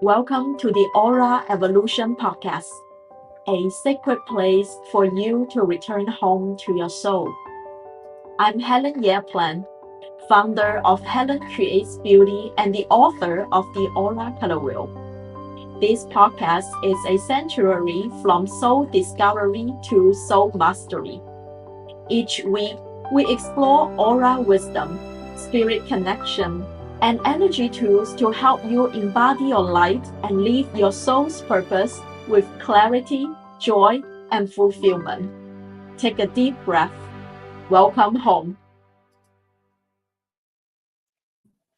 Welcome to the Aura Evolution Podcast, a sacred place for you to return home to your soul. I'm Helen Plan, founder of Helen Creates Beauty and the author of the Aura Color Wheel. This podcast is a sanctuary from soul discovery to soul mastery. Each week, we explore aura wisdom, spirit connection, and energy tools to help you embody your light and live your soul's purpose with clarity, joy, and fulfillment. Take a deep breath. Welcome home.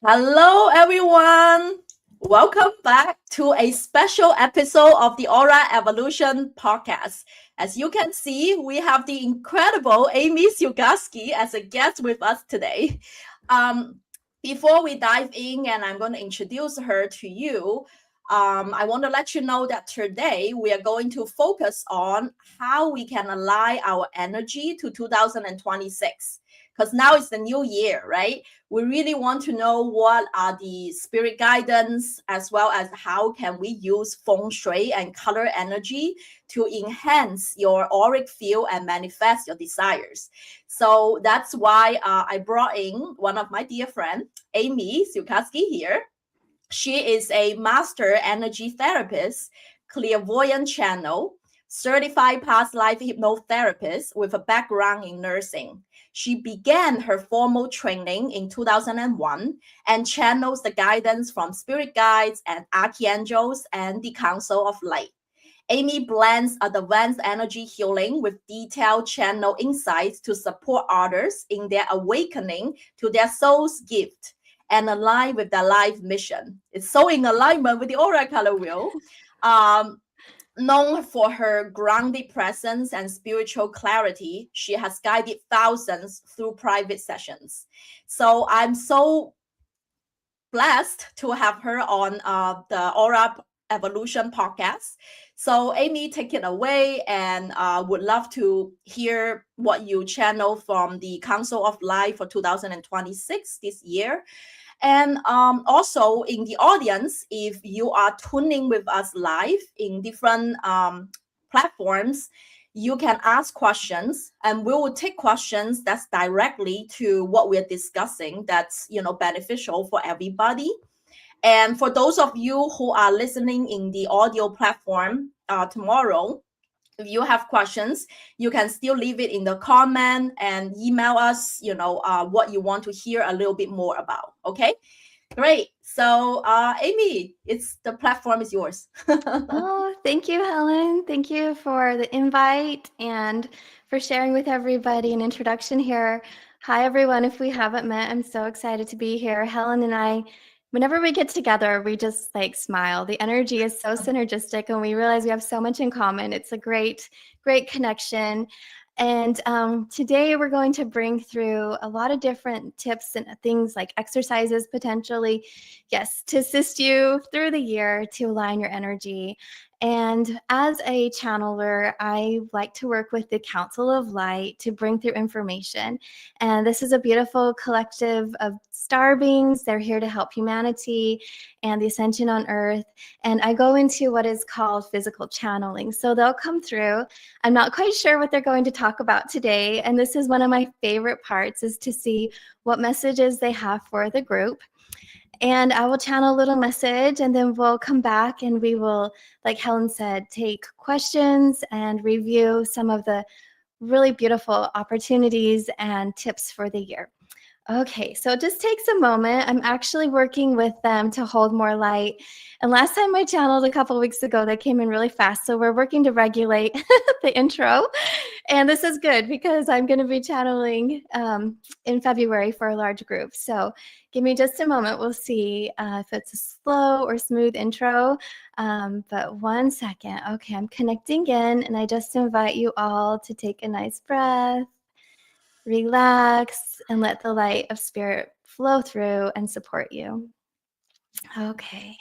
Hello, everyone. Welcome back to a special episode of the Aura Evolution Podcast. As you can see, we have the incredible Amy Sikarskie as a guest with us today. Before we dive in, and I'm going to introduce her to you, I want to let you know that today we are going to focus on how we can align our energy to 2026. Because now it's the new year, right? We really want to know what are the spirit guidance, as well as how can we use Feng Shui and color energy to enhance your auric field and manifest your desires. So that's why I brought in one of my dear friends, Amy Sikarskie here. She is a master energy therapist, clairvoyant channel, certified past life hypnotherapist with a background in nursing. She began her formal training in 2001 and channels the guidance from spirit guides and archangels and the Council of Light. Amy blends advanced energy healing with detailed channel insights to support others in their awakening to their soul's gift and align with their life mission. It's so in alignment with the Aura Color Wheel. Known for her grounded presence and spiritual clarity, she has guided thousands through private sessions. So I'm so blessed to have her on the Aura Evolution Podcast. So Amy, take it away, and would love to hear what you channel from the Council of Life for 2026 this year. And also in the audience, if you are tuning with us live in different platforms, you can ask questions, and we will take questions that's directly to what we're discussing that's beneficial for everybody. And for those of you who are listening in the audio platform tomorrow, if you have questions, you can still leave it in the comment and email us, what you want to hear a little bit more about. Okay, great. So, Amy, the platform is yours. Oh, thank you, Helen. Thank you for the invite and for sharing with everybody an introduction here. Hi, everyone. If we haven't met, I'm so excited to be here. Helen and I, whenever we get together, we just smile. The energy is so synergistic, and we realize we have so much in common. It's a great connection. And today we're going to bring through a lot of different tips and things like exercises potentially, yes, to assist you through the year to align your energy. And as a channeler, I like to work with the Council of Light to bring through information. And this is a beautiful collective of star beings. They're here to help humanity and the ascension on Earth. And I go into what is called physical channeling. So they'll come through. I'm not quite sure what they're going to talk about today. And this is one of my favorite parts, is to see what messages they have for the group. And I will channel a little message, and then we'll come back and we will, like Helen said, take questions and review some of the really beautiful opportunities and tips for the year. Okay, so it just takes a moment. I'm actually working with them to hold more light. And last time I channeled a couple of weeks ago, they came in really fast. So we're working to regulate the intro. And this is good because I'm going to be channeling in February for a large group. So give me just a moment. We'll see if it's a slow or smooth intro. But 1 second. Okay, I'm connecting in, and I just invite you all to take a nice breath. Relax and let the light of spirit flow through and support you. Okay.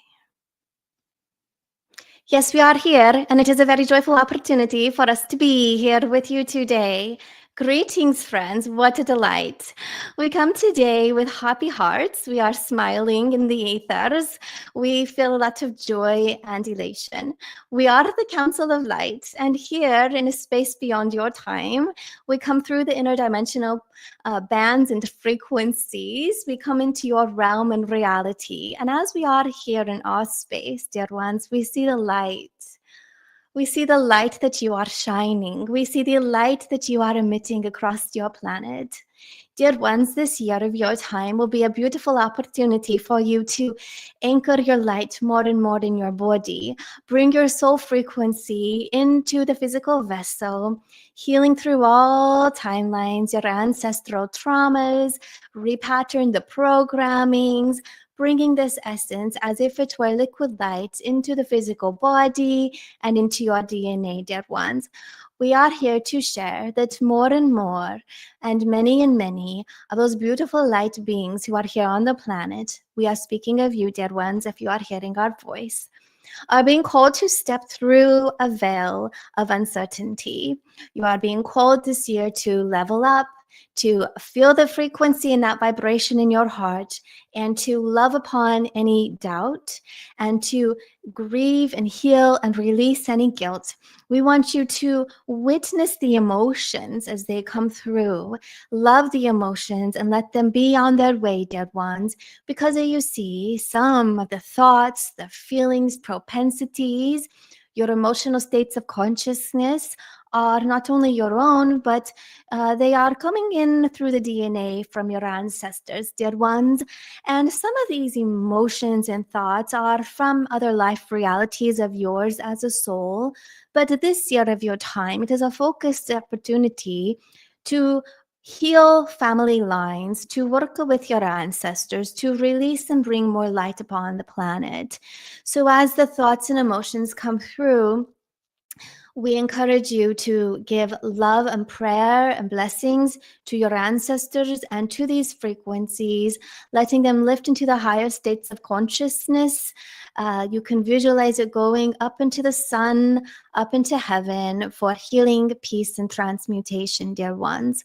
Yes, we are here, and it is a very joyful opportunity for us to be here with you today. Greetings, friends. What a delight. We come today with happy hearts. We are smiling in the ethers. We feel a lot of joy and elation. We are the Council of Light, and here in a space beyond your time, we come through the interdimensional bands and frequencies. We come into your realm and reality. And as we are here in our space, dear ones, we see the light. We see the light that you are shining. We see the light that you are emitting across your planet. Dear ones, this year of your time will be a beautiful opportunity for you to anchor your light more and more in your body. Bring your soul frequency into the physical vessel, healing through all timelines, your ancestral traumas, repattern the programmings, bringing this essence as if it were liquid light into the physical body and into your DNA, dear ones. We are here to share that more and more, and many of those beautiful light beings who are here on the planet, we are speaking of you, dear ones, if you are hearing our voice, are being called to step through a veil of uncertainty. You are being called this year to level up, to feel the frequency and that vibration in your heart, and to love upon any doubt, and to grieve and heal and release any guilt. We want you to witness the emotions as they come through, love the emotions, and let them be on their way, dear ones, because you see, some of the thoughts, the feelings, propensities, your emotional states of consciousness are not only your own, but they are coming in through the DNA from your ancestors, dear ones. And some of these emotions and thoughts are from other life realities of yours as a soul. But this year of your time, it is a focused opportunity to heal family lines, to work with your ancestors, to release and bring more light upon the planet. So as the thoughts and emotions come through, we encourage you to give love and prayer and blessings to your ancestors and to these frequencies, letting them lift into the higher states of consciousness. You can visualize it going up into the sun, up into heaven for healing, peace, and transmutation, dear ones.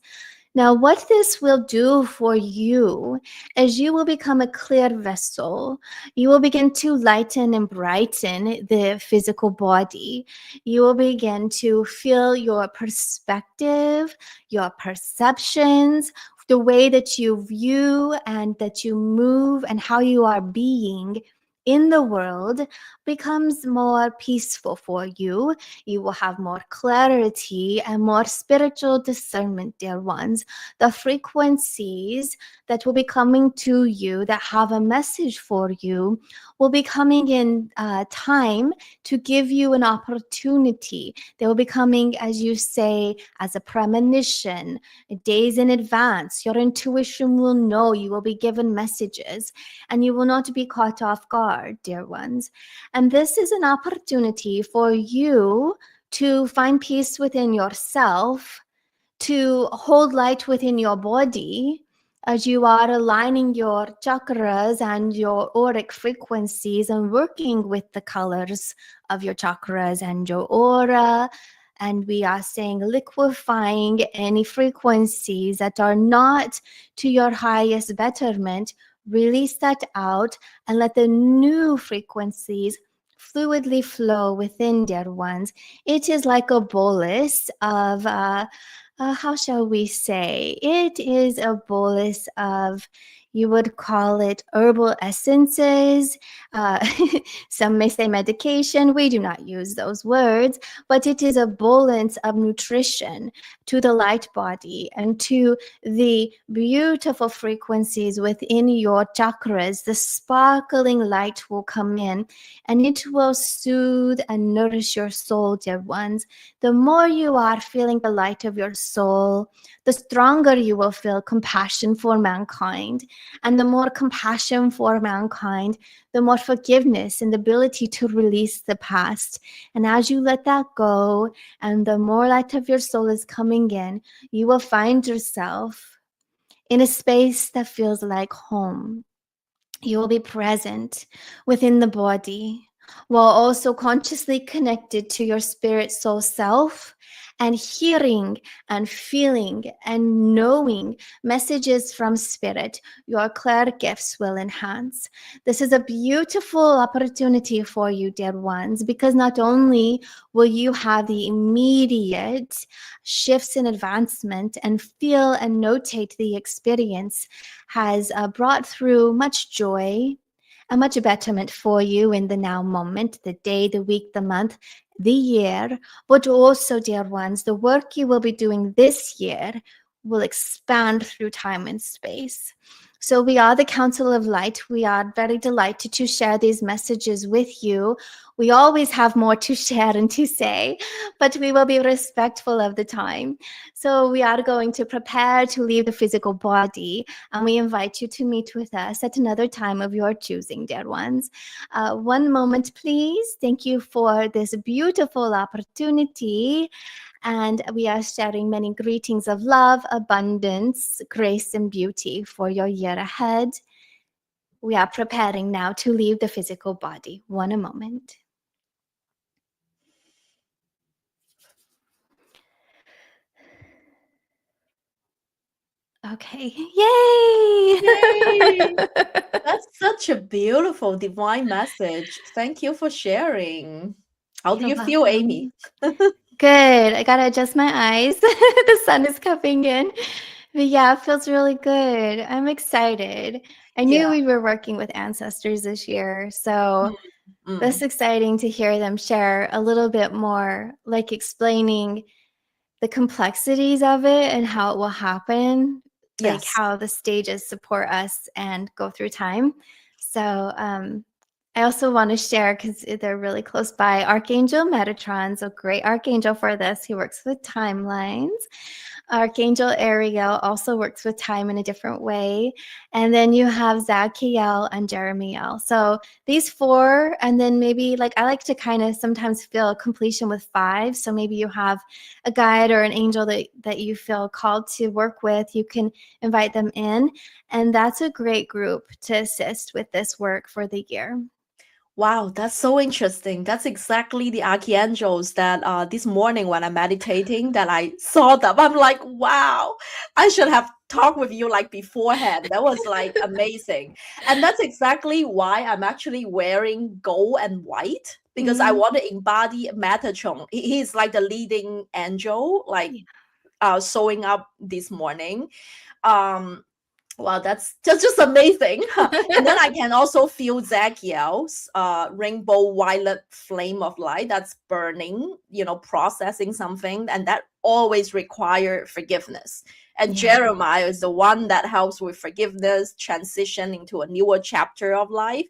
Now, what this will do for you is you will become a clear vessel. You will begin to lighten and brighten the physical body. You will begin to feel your perspective, your perceptions, the way that you view and that you move and how you are being in the world becomes more peaceful for you. You will have more clarity and more spiritual discernment, dear ones. The frequencies that will be coming to you that have a message for you will be coming in time to give you an opportunity. They will be coming, as you say, as a premonition, days in advance. Your intuition will know. You will be given messages and you will not be caught off guard, dear ones. And this is an opportunity for you to find peace within yourself, to hold light within your body as you are aligning your chakras and your auric frequencies and working with the colors of your chakras and your aura. And we are saying liquefying any frequencies that are not to your highest betterment. Release that out and let the new frequencies fluidly flow within, dear ones. It is like a bolus of how shall we say? It is a bolus of, you would call it herbal essences. Uh, some may say medication. We do not use those words, but it is a bolus of nutrition to the light body and to the beautiful frequencies within your chakras. The sparkling light will come in and it will soothe and nourish your soul, dear ones. The more you are feeling the light of your soul, the stronger you will feel compassion for mankind. And the more compassion for mankind, the more forgiveness and the ability to release the past. And as you let that go, and the more light of your soul is coming in, you will find yourself in a space that feels like home. You will be present within the body, while also consciously connected to your spirit soul self and hearing and feeling and knowing messages from spirit, your clair gifts will enhance. This is a beautiful opportunity for you, dear ones, because not only will you have the immediate shifts in advancement and feel and notate the experience has brought through much joy, a much betterment for you in the now moment, the day, the week, the month, the year, but also, dear ones, the work you will be doing this year will expand through time and space. So we are the Council of Light. We are very delighted to share these messages with you. We always have more to share and to say, but we will be respectful of the time. So we are going to prepare to leave the physical body, and we invite you to meet with us at another time of your choosing, dear ones. One moment, please. Thank you for this beautiful opportunity. And we are sharing many greetings of love, abundance, grace, and beauty for your year ahead. We are preparing now to leave the physical body. One moment. Okay. Yay! Yay! That's such a beautiful divine message. Thank you for sharing. How do You're you feel, Amy? welcome. Good. I gotta adjust my eyes. The sun is coming in. But yeah, it feels really good. I'm excited. I knew Yeah. we were working with ancestors this year, so that's Mm. exciting to hear them share a little bit more, like explaining the complexities of it and how it will happen, like Yes. how the stages support us and go through time. So I also want to share, because they're really close by, Archangel Metatron's a great archangel for this. He works with timelines. Archangel Ariel also works with time in a different way. And then you have Zadkiel and Jeremiel. So these four, and then maybe like I like to kind of sometimes feel completion with five. So maybe you have a guide or an angel that you feel called to work with. You can invite them in. And that's a great group to assist with this work for the year. Wow, that's so interesting. That's exactly the archangels that this morning when I'm meditating that I saw them. I'm like, wow, I should have talked with you like beforehand. That was like amazing. And that's exactly why I'm actually wearing gold and white because I Mm, want to embody Metatron. He's like the leading angel, like yeah. showing up this morning. Um, Wow, that's just amazing. And then I can also feel Zachiel's rainbow violet flame of light that's burning, processing something, and that always require forgiveness. And Yeah. Jeremiah is the one that helps with forgiveness, transition into a newer chapter of life.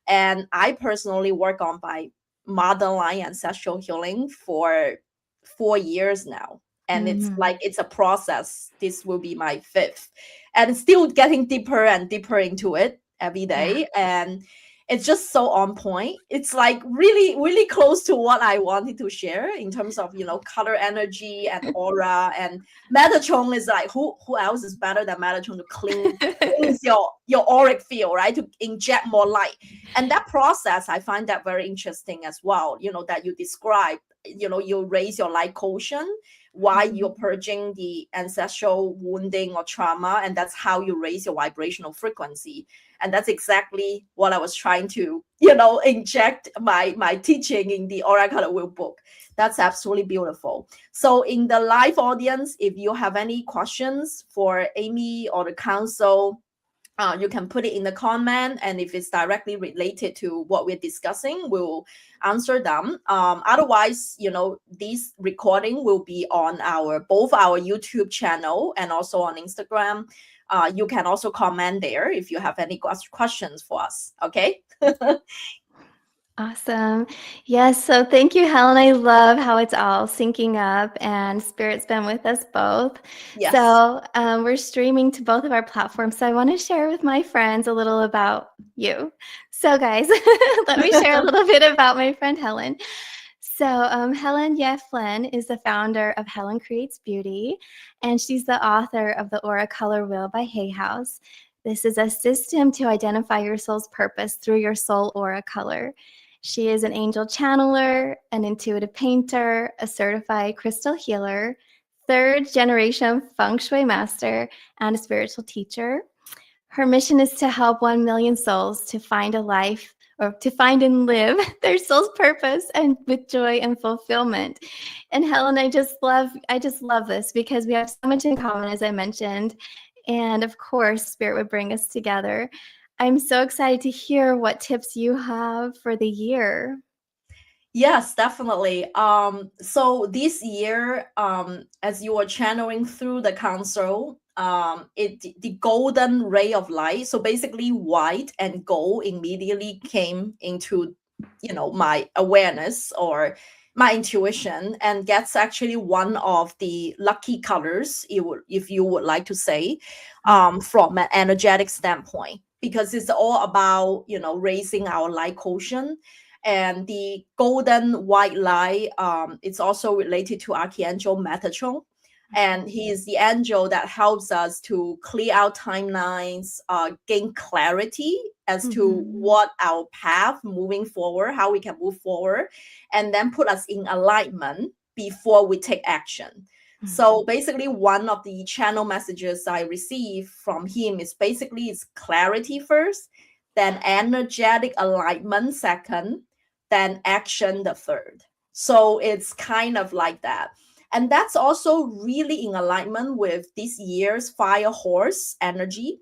And I personally work on my mother line ancestral healing for 4 years now. And it's Mhm. like it's a process. This will be my fifth and still getting deeper and deeper into it every Yeah. day. And it's just so on point. It's like really, really close to what I wanted to share in terms of, color energy and aura. And Metatron is like, who else is better than Metatron to cleanse your auric field, right? To inject more light. And that process, I find that very interesting as well, that you describe, you raise your light quotient why Mhm. you're purging the ancestral wounding or trauma, and that's how you raise your vibrational frequency. And that's exactly what I was trying to inject my teaching in the Oracle Will book. That's absolutely beautiful. So in the live audience, if you have any questions for Amy or the council, you can put it in the comment, and if it's directly related to what we're discussing, we'll answer them. Otherwise, this recording will be on both our YouTube channel and also on Instagram. You can also comment there if you have any questions for us. Okay. Awesome. Yes. So thank you, Helen. I love how it's all syncing up and Spirit's been with us both. Yes. So we're streaming to both of our platforms. So I want to share with my friends a little about you. So, guys, let me share a little bit about my friend Helen. So, Helen Yeflin is the founder of Helen Creates Beauty, and she's the author of the Aura Color Wheel by Hay House. This is a system to identify your soul's purpose through your soul aura color. She is an angel channeler, an intuitive painter, a certified crystal healer, third generation Feng Shui master, and a spiritual teacher. Her mission is to help 1 million souls to find a life, or to find and live their soul's purpose and with joy and fulfillment. And Helen, I just love this because we have so much in common, as I mentioned. And of course, Spirit would bring us together. I'm so excited to hear what tips you have for the year. Yes, definitely. So this year, as you were channeling through the console, the golden ray of light. So basically, white and gold immediately came into, my awareness or my intuition, and that's actually one of the lucky colors, if you would like to say, from an energetic standpoint, because it's all about raising our light quotient. And the golden white light, it's also related to Archangel Metatron. And he is the angel that helps us to clear out timelines, gain clarity as to what our path moving forward, how we can move forward, and then put us in alignment before we take action. So basically, one of the channel messages I receive from him is basically it's clarity first, then energetic alignment second, then action the third. So it's kind of like that. And that's also really in alignment with this year's fire horse energy.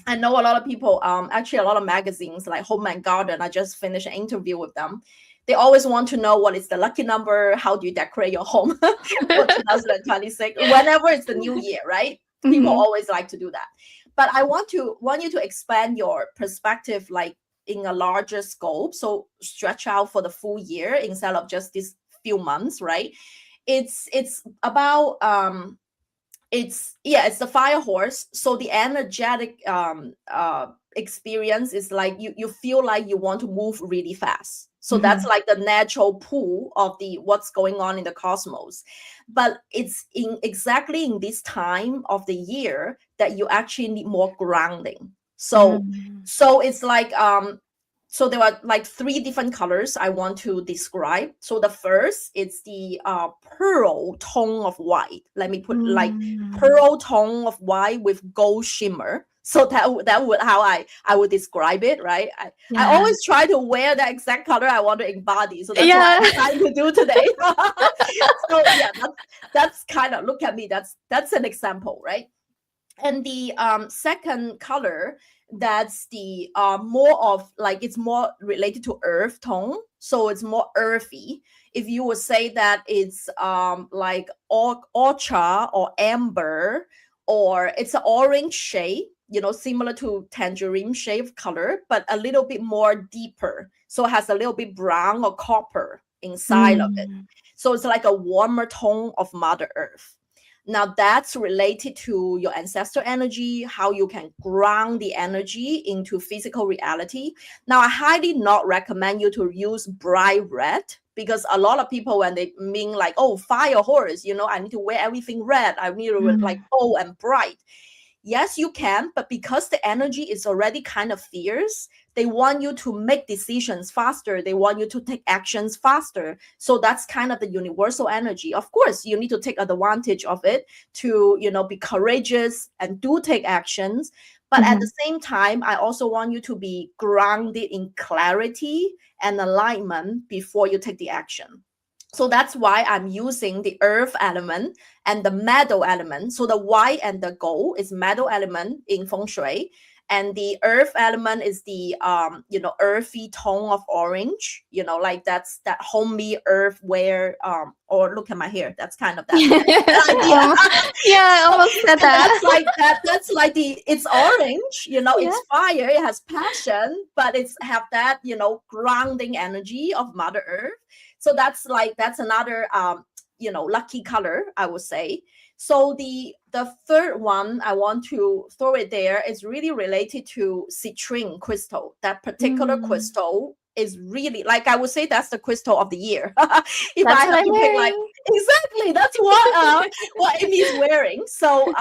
I know a lot of people, actually a lot of magazines like Home and Garden, I just finished an interview with them. They always want to know what is the lucky number, how do you decorate your home for 2026, whenever it's the new year, right? People always like to do that. But I want you to expand your perspective, like in a larger scope. So stretch out for the full year instead of just these few months, right? It's about it's the fire horse. So the energetic experience is like you feel like you want to move really fast. So that's like the natural pull of the what's going on in the cosmos. But it's exactly in this time of the year that you actually need more grounding. So it's like so there are like 3 different colors I want to describe. So the first, it's the pearl tone of white. Let me put like pearl tone of white with gold shimmer. So that would how I would describe it, right? I always try to wear the exact color I want to embody. So that's what I'm trying to do today. So yeah, that's kind of, look at me. That's an example, right? And the second color, that's the more of like, it's more related to earth tone. So it's more earthy. If you would say that it's like orchard or amber, or it's an orange shade, similar to tangerine shade color, but a little bit more deeper. So it has a little bit brown or copper inside of it. So it's like a warmer tone of Mother Earth. Now that's related to your ancestor energy, how you can ground the energy into physical reality. Now, I highly not recommend you to use bright red, because a lot of people, when they mean like, oh, fire horse, I need to wear everything red, I need to like bold and bright. Yes, you can, but because the energy is already kind of fierce, they want you to make decisions faster. They want you to take actions faster. So that's kind of the universal energy. Of course, you need to take advantage of it to, be courageous and do take actions. But at the same time, I also want you to be grounded in clarity and alignment before you take the action. So that's why I'm using the earth element and the metal element. So the white and the gold is metal element in Feng Shui. And the earth element is the, earthy tone of orange, like that's that homey earth wear, or look at my hair. That's kind of that idea. Yeah, I almost said that. That's like it's orange, it's fire, it has passion, but it's have that, grounding energy of Mother Earth. So that's another, lucky color, I would say. So the third one I want to throw it there is really related to citrine crystal. That particular crystal is really, like, I would say that's the crystal of the year. If I That's have what I'm to pick, like, wearing. exactly, that's what Amy's wearing. So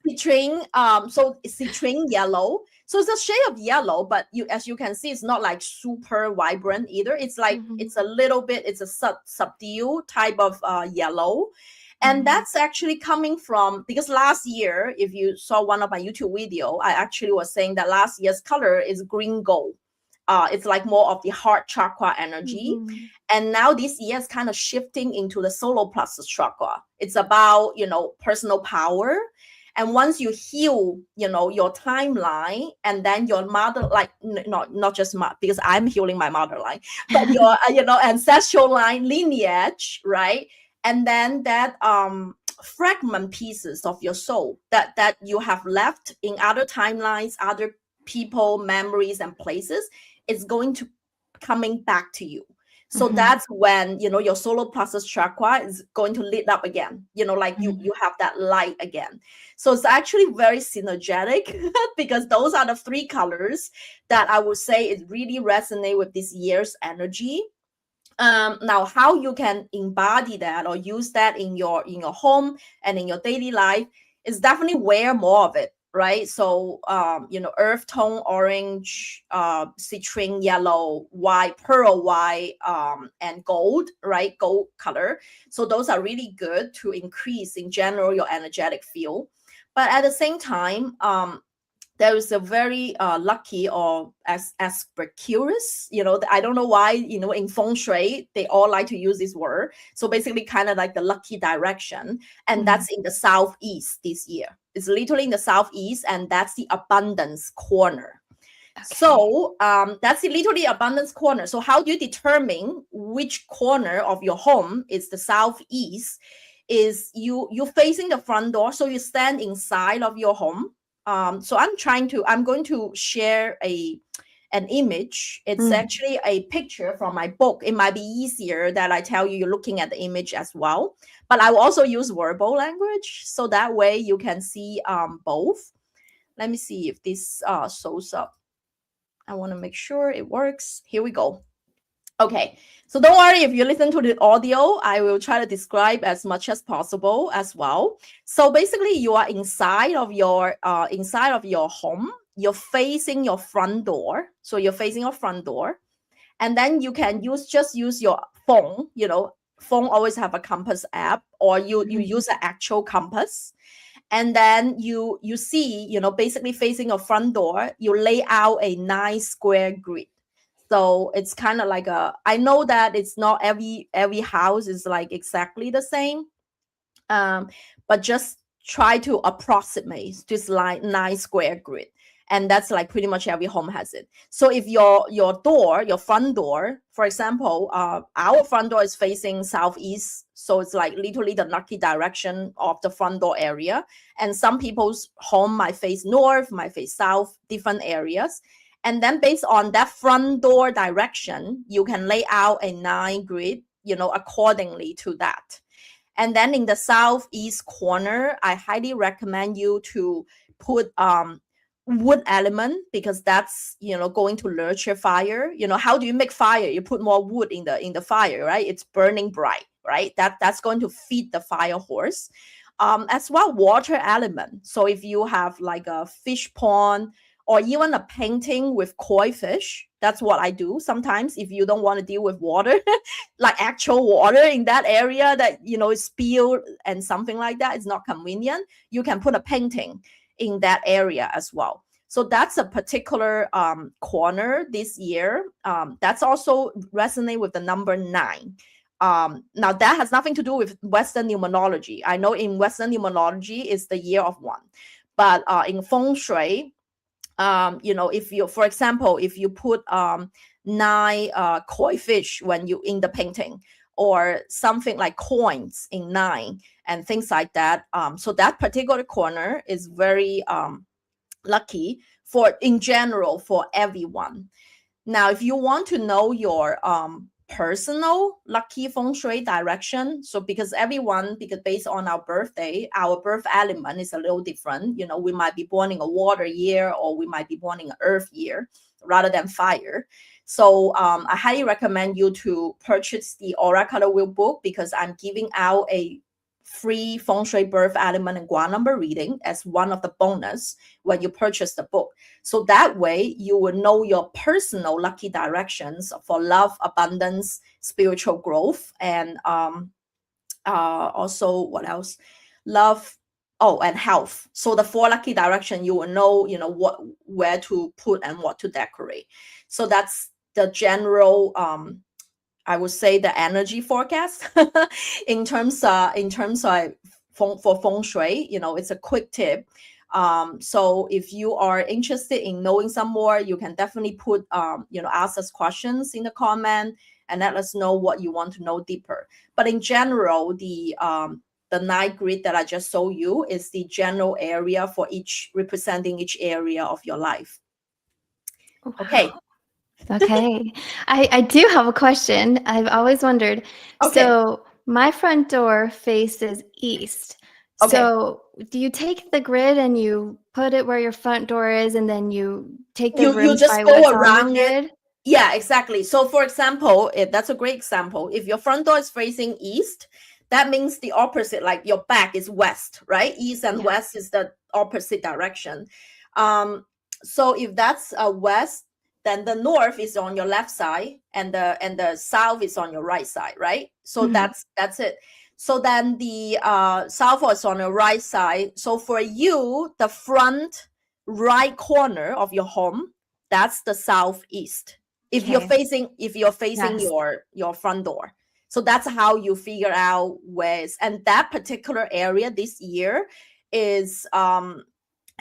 citrine, so citrine yellow. So it's a shade of yellow, but as you can see, it's not like super vibrant either. It's like Mhm. it's a little bit, it's a subdued type of yellow. And Mhm. that's actually coming from, because last year, if you saw one of my YouTube video, I actually was saying that last year's color is green gold. It's like more of the heart chakra energy. Mhm. And now this year is kind of shifting into the solar plexus chakra. It's about, personal power. And once you heal, your timeline, and then your mother, like, not just because I'm healing my mother line, but your, ancestral line lineage, right? And then that fragment pieces of your soul that you have left in other timelines, other people, memories, and places, is going to coming back to you. So Mhm. that's when, your solar plexus chakra is going to lit up again, like you Mhm. have that light again. So it's actually very synergetic because those are the three colors that I would say it really resonate with this year's energy. Now, how you can embody that or use that in your home and in your daily life is definitely wear more of it, right? So earth tone orange, citrine yellow, white, pearl white, and gold, right? Gold color. So those are really good to increase in general your energetic field. But at the same time, there is a very lucky, or as curious, I don't know why, in Feng Shui they all like to use this word. So basically kind of like the lucky direction, and Mhm. that's in the southeast this year. It's literally in the southeast, and that's the abundance corner. Okay. So that's literally abundance corner. So how do you determine which corner of your home is the southeast? Is you facing the front door, so you stand inside of your home. So I'm going to share an image. It's Mm. actually a picture from my book. It might be easier that I tell you, you're looking at the image as well, but I will also use verbal language, so that way you can see both. Let me see if this shows up. I want to make sure it works. Here we go. Okay, so don't worry if you listen to the audio, I will try to describe as much as possible as well. So basically, you are inside of your home. You're facing your front door. So you're facing your front door, and then you can just use your phone. Phone always have a compass app, or you Mhm. use an actual compass, and then you see, basically facing a front door, you lay out a nice square grid. So it's kind of like I know that it's not every house is like exactly the same, um, but just try to approximate this like nice square grid. And that's like pretty much every home has it. So if your front door, for example, our front door is facing southeast, so it's like literally the lucky direction of the front door area. And some people's home might face north, might face south, different areas. And then based on that front door direction, you can lay out a 9 grid, accordingly to that. And then in the southeast corner, I highly recommend you to put wood element, because that's going to nurture fire. How do you make fire? You put more wood in the fire, right? It's burning bright, right? That's going to feed the fire horse. As well, water element. So if you have like a fish pond, or even a painting with koi fish, that's what I do sometimes. If you don't want to deal with water, like actual water in that area that is spilled and something like that, it's not convenient, you can put a painting in that area as well. So that's a particular corner this year. That's also resonate with the number 9. Now that has nothing to do with Western numerology. I know in Western numerology is the year of 1, but in Feng Shui, if you, for example, if you put 9 koi fish when you in the painting, or something like coins in 9 and things like that, so that particular corner is very lucky for in general for everyone. Now, if you want to know your personal lucky feng shui direction. So because based on our birthday, our birth element is a little different. We might be born in a water year, or we might be born in an earth year rather than fire. So I highly recommend you to purchase the Aura Color Wheel book, because I'm giving out a free feng shui birth element and gua number reading as one of the bonus when you purchase the book. So that way you will know your personal lucky directions for love, abundance, spiritual growth, and also what else? Love, and health. So the 4 lucky direction, you will know, where to put and what to decorate. So that's the general I would say the energy forecast in terms of for feng shui. It's a quick tip. So if you are interested in knowing some more, you can definitely put ask us questions in the comment and let us know what you want to know deeper. But in general, the 9 grid that I just showed you is the general area for representing each area of your life. Wow. Okay. Okay. I do have a question. I've always wondered. Okay. So my front door faces east. Okay. So do you take the grid and you put it where your front door is, and then you take the rooms just by go what's around on the grid? Yeah, exactly. So for example, that's a great example. If your front door is facing east, that means the opposite, like your back is west, right? East and west is the opposite direction. So if that's west, then the north is on your left side, and the south is on your right side, right? So that's it. So then the south is on your right side. So for you, the front right corner of your home, that's the southeast. If you're facing your front door. So that's how you figure out and that particular area this year is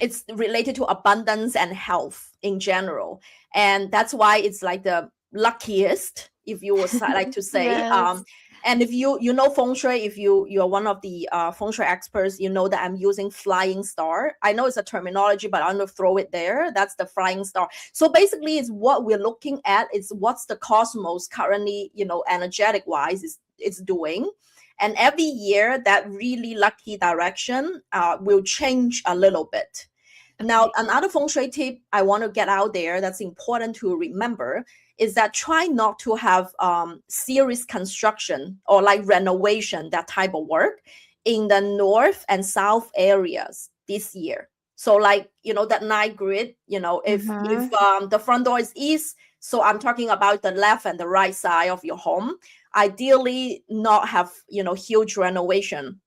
it's related to abundance and health in general. And that's why it's like the luckiest, if you would like to say. Yes. And if you know feng shui, if you're one of the feng shui experts, you know that I'm using flying star. I know it's a terminology, but I'm going to throw it there. That's the flying star. So basically, it's what we're looking at. It's what's the cosmos currently, energetic wise it's doing. And every year, that really lucky direction will change a little bit. Okay. Now, another feng shui tip I want to get out there that's important to remember is that try not to have serious construction or like renovation, that type of work in the north and south areas this year. So like, that 9 grid, if the front door is east, so I'm talking about the left and the right side of your home, ideally not have, huge renovation.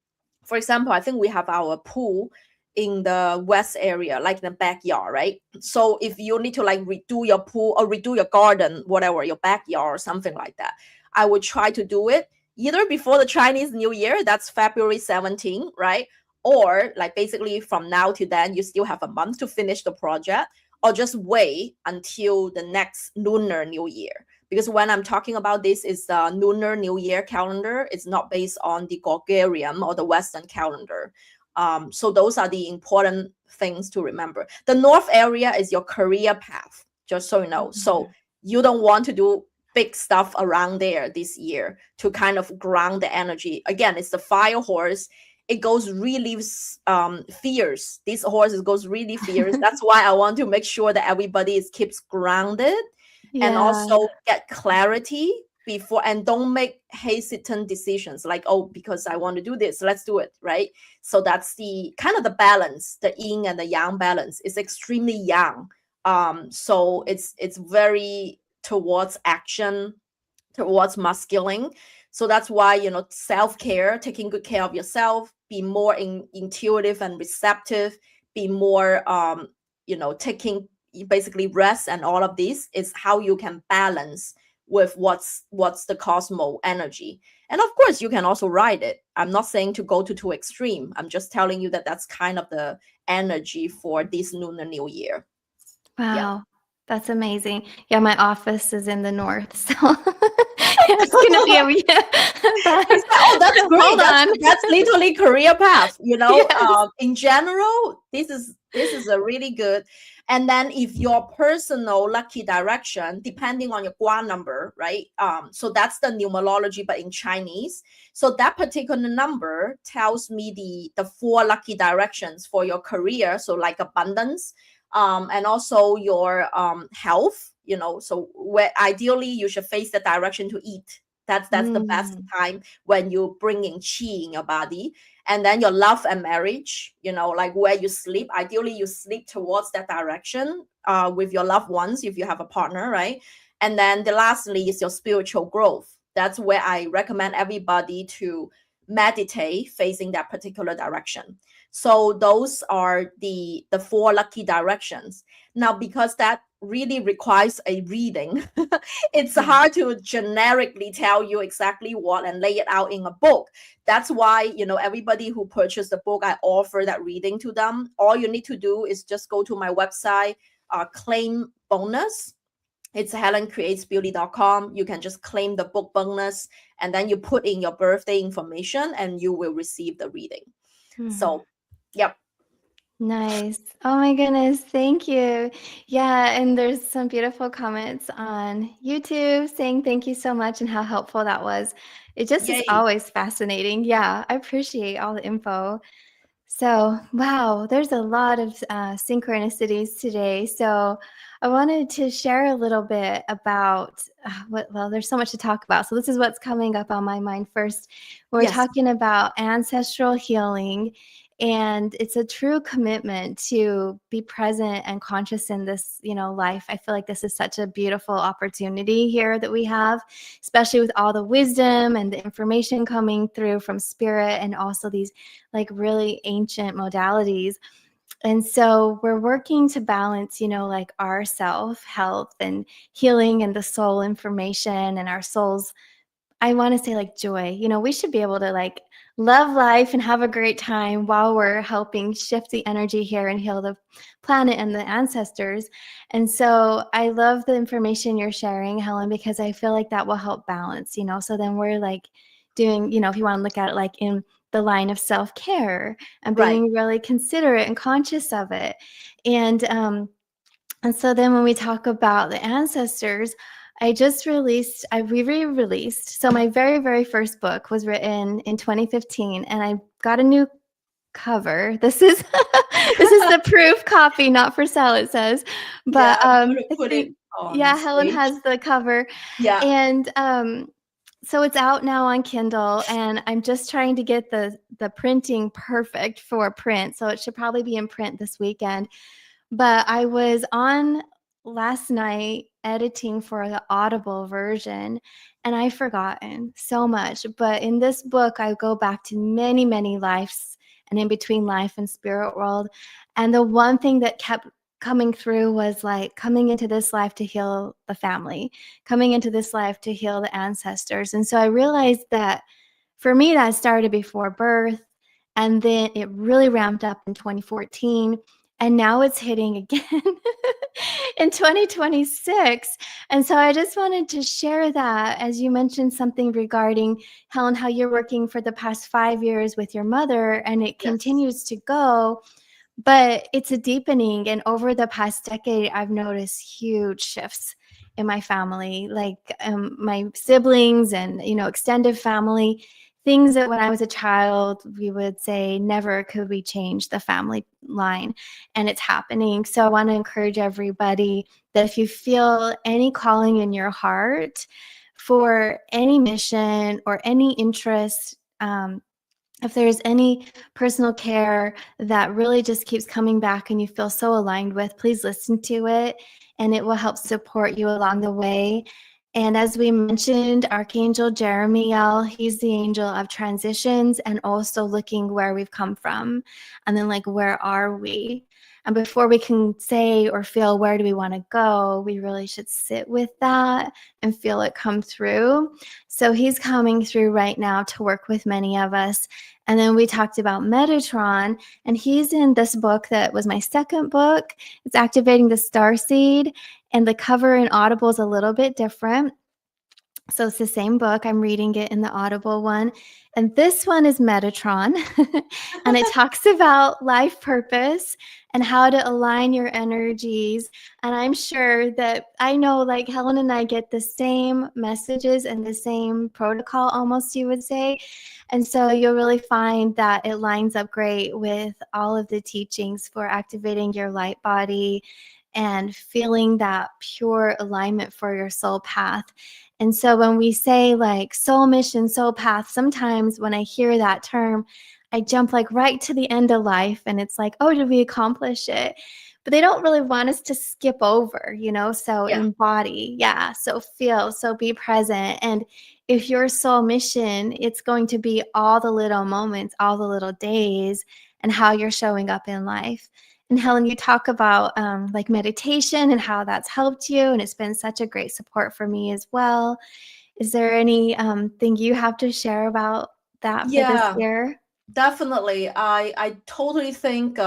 For example, I think we have our pool in the west area, like the backyard, right? So if you need to like redo your pool or redo your garden, whatever, your backyard or something like that, I would try to do it either before the Chinese New Year, that's February 17, right? Or like basically from now to then, you still have a month to finish the project, or just wait until the next Lunar New Year. Because when I'm talking about this, is the Lunar New Year calendar. It's not based on the Gregorian or the Western calendar. So those are the important things to remember. The north area is your career path, just so you know. So you don't want to do big stuff around there this year to kind of ground the energy. Again, it's the fire horse. It goes really fierce. This horse goes really fierce. That's why I want to make sure that everybody keeps grounded and also get clarity before, and don't make hesitant decisions like, oh, because I want to do this, let's do it, right? So that's the kind of the balance, the yin and the yang balance is extremely yang. So it's very towards action, towards masculine. So that's why, self-care, taking good care of yourself, be more intuitive and receptive, be more, taking basically rest, and all of this is how you can balance with what's the cosmo energy. And of course, you can also ride it. I'm not saying to go to too extreme. I'm just telling you that that's kind of the energy for this Lunar New Year. Wow. That's amazing. Yeah, my office is in the north, so it's gonna be that's great. That's literally career path. In general, this is a really good. And then if your personal lucky direction, depending on your Gua number, right? So that's the numerology, but in Chinese. So that particular number tells me the 4 lucky directions for your career. So like abundance, and also your health, you know, so where ideally you should face the direction to eat. That's the best time when you bring in qi in your body. And then your love and marriage, you know, like where you sleep, ideally you sleep towards that direction with your loved ones if you have a partner, right? And then the lastly is your spiritual growth. That's where I recommend everybody to meditate facing that particular direction. So those are the 4 lucky directions. Now, because that really requires a reading, it's hard to generically tell you exactly what and lay it out in a book. That's why, you know, everybody who purchased the book, I offer that reading to them. All you need to do is just go to my website, claim bonus. It's helencreatesbeauty.com. You can just claim the book bonus, and then you put in your birthday information and you will receive the reading. So, yep. Nice. Oh my goodness. Thank you. Yeah. And there's some beautiful comments on YouTube saying thank you so much and how helpful that was. It just is Yay. always fascinating. Yeah. I appreciate all the info. So, wow, there's a lot of synchronicities today. So, I wanted to share a little bit about well, there's so much to talk about. So, this is what's coming up on my mind first. We're Yes. talking about ancestral healing, and it's a true commitment to be present and conscious in this, life. I feel like this is such a beautiful opportunity here that we have, especially with all the wisdom and the information coming through from spirit, and also these like really ancient modalities. And so we're working to balance, like our self health and healing and the soul information and our soul's, I want to say, like, joy. We should be able to like love life and have a great time while we're helping shift the energy here and heal the planet and the ancestors. And so I love the information you're sharing, Helen, because I feel like that will help balance, so then we're like doing, if you want to look at it like in the line of self-care and Right. being really considerate and conscious of it. And so then when we talk about the ancestors, we re-released. So my very, very first book was written in 2015, and I got a new cover. This is this is the proof copy, not for sale, it says. Yeah, But I'm going to I put it think, on yeah, Helen stage. has the cover. Yeah. And so it's out now on Kindle, and I'm just trying to get the printing perfect for print. So it should probably be in print this weekend. But I was on last night editing for the Audible version, and I've forgotten so much. But in this book, I go back to many, many lives and in between life and spirit world. And the one thing that kept coming through was like coming into this life to heal the family, coming into this life to heal the ancestors. And so I realized that for me, that started before birth. And then it really ramped up in 2014. And now it's hitting again in 2026. And so I just wanted to share that, as you mentioned something regarding, Helen, how you're working for the past 5 years with your mother, and it Yes. continues to go. But it's a deepening. And over the past decade, I've noticed huge shifts in my family, like my siblings and, extended family. Things that when I was a child, we would say, never could we change the family line. And it's happening. So I want to encourage everybody that if you feel any calling in your heart for any mission or any interest, if there's any personal care that really just keeps coming back and you feel so aligned with, please listen to it, and it will help support you along the way. And as we mentioned, Archangel Jeremiel, he's the angel of transitions and also looking where we've come from. And then like, where are we? And before we can say or feel where do we want to go, we really should sit with that and feel it come through. So he's coming through right now to work with many of us. And then we talked about Metatron, and he's in this book that was my second book. It's Activating the Starseed. And the cover in Audible is a little bit different. So it's the same book. I'm reading it in the Audible one. And this one is Metatron. And it talks about life purpose and how to align your energies. And I'm sure that I know, like, Helen and I get the same messages and the same protocol, almost, you would say. And so you'll really find that it lines up great with all of the teachings for activating your light body and feeling that pure alignment for your soul path. And so when we say like soul mission, soul path, sometimes when I hear that term, I jump like right to the end of life and it's like, oh, did we accomplish it? But they don't really want us to skip over, you know? So Yeah. embody, yeah. So feel, so be present. And if your soul mission, it's going to be all the little moments, all the little days, and how you're showing up in life. And Helen, you talk about like meditation and how that's helped you, and it's been such a great support for me as well. Is there any thing you have to share about that for this Yeah. year? Definitely. I totally think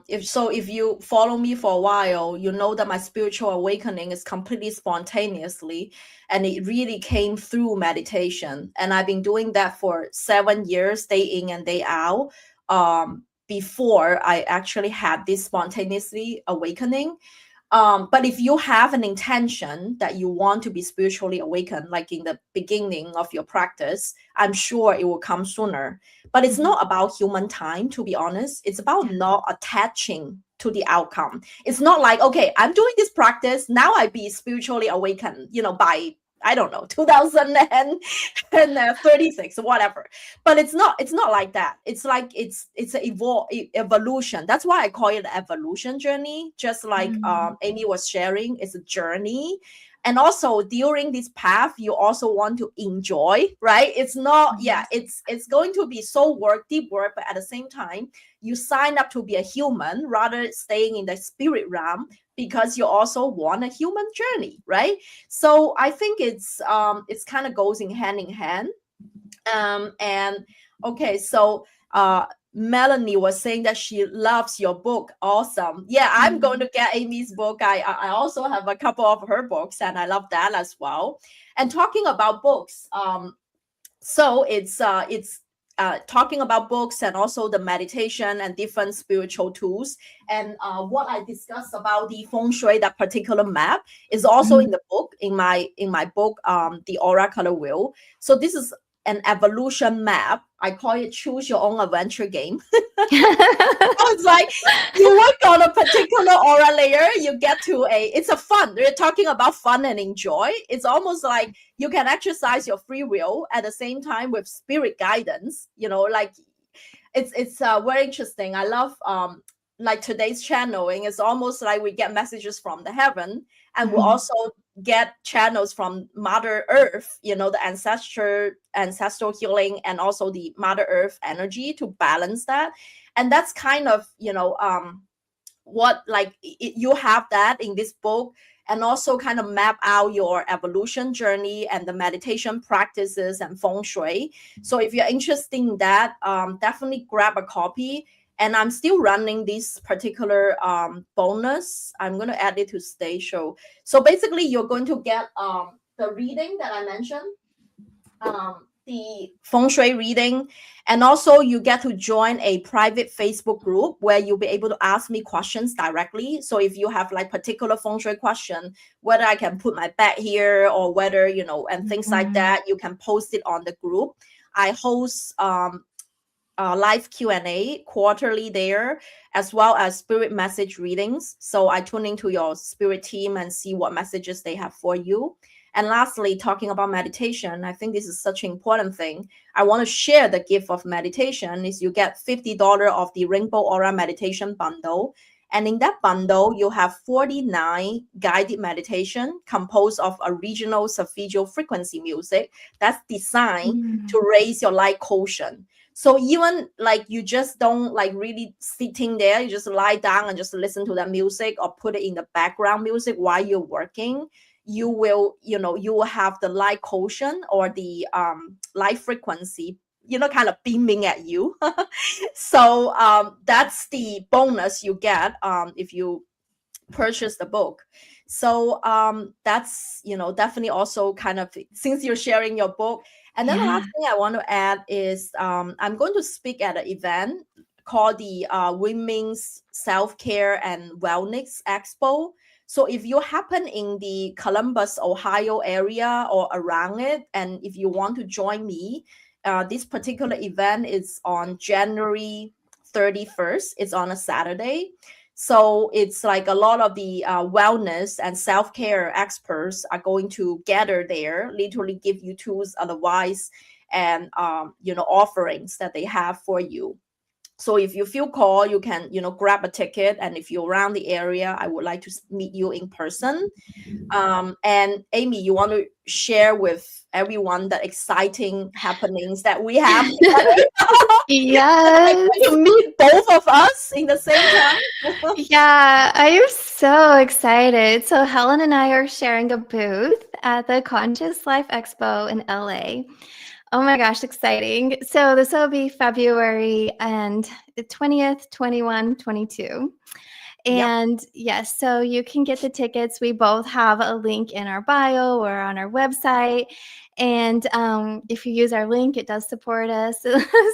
if you follow me for a while, you know that my spiritual awakening is completely spontaneously, and it really came through meditation. And I've been doing that for 7 years, day in and day out, before I actually had this spontaneously awakening. But if you have an intention that you want to be spiritually awakened, like in the beginning of your practice, I'm sure it will come sooner. But it's not about human time, to be honest. It's about not attaching to the outcome. It's not like, okay, I'm doing this practice, now I be spiritually awakened, by, I don't know, 2036 or whatever. But it's not like that. It's like it's an evolution. That's why I call it evolution journey. Just like Amy was sharing, it's a journey. And also during this path, you also want to enjoy, right? It's not, it's going to be soul work, deep work, but at the same time, you sign up to be a human rather staying in the spirit realm, because you also want a human journey, right? So I think it's kind of goes in hand. And okay, so Melanie was saying that she loves your book. Awesome. Yeah, I'm going to get Amy's book. I also have a couple of her books, and I love that as well. And talking about books, so it's talking about books and also the meditation and different spiritual tools. And what I discussed about the Feng Shui, that particular map, is also in the book, in my book, the Aura Color Wheel. So this is an evolution map. I call it choose your own adventure game. It's like you work on a particular aura layer, you get to it's a fun. We're talking about fun and enjoy. It's almost like you can exercise your free will at the same time with spirit guidance. Like it's very interesting. I love like today's channeling. It's almost like we get messages from the heaven, and we also get channels from Mother Earth, the ancestral healing, and also the Mother Earth energy to balance that. And that's kind of what like you have that in this book, and also kind of map out your evolution journey and the meditation practices and Feng Shui. So if you're interested in that, definitely grab a copy. And I'm still running this particular bonus. I'm going to add it to stage show. So basically, you're going to get the reading that I mentioned, the Feng Shui reading, and also you get to join a private Facebook group where you'll be able to ask me questions directly. So if you have like particular Feng Shui question, whether I can put my bed here or whether, and things like that, you can post it on the group. I host live Q&A quarterly there, as well as spirit message readings. So I tune into your spirit team and see what messages they have for you. And lastly, talking about meditation, I think this is such an important thing. I want to share the gift of meditation is you get $50 of the Rainbow Aura Meditation Bundle. And in that bundle, you have 49 guided meditation composed of original solfeggio frequency music that's designed to raise your light quotient. So even like you just don't like really sitting there, you just lie down and just listen to that music or put it in the background music while you're working, you will have the light quotient or the light frequency, kind of beaming at you. So that's the bonus you get if you purchase the book. So that's, you know, definitely also kind of, since you're sharing your book. And then the Yeah. last thing I want to add is I'm going to speak at an event called the Women's Self-Care and Wellness Expo. So if you happen in the Columbus, Ohio area or around it, and if you want to join me, this particular event is on January 31st. It's on a Saturday. So it's like a lot of the wellness and self-care experts are going to gather there, literally give you tools, advice, and you know, offerings that they have for you. So if you feel called, you can, you know, grab a ticket. And if you're around the area, I would like to meet you in person. And Amy, you want to share with everyone the exciting happenings that we have together? Yes. To meet both of us in the same time. Yeah, I am so excited. So Helen and I are sharing a booth at the Conscious Life Expo in LA. Oh my gosh, exciting. So this will be February and the 20th, 21, 22. Yep. And yes, so you can get the tickets. We both have a link in our bio or on our website. And if you use our link, it does support us.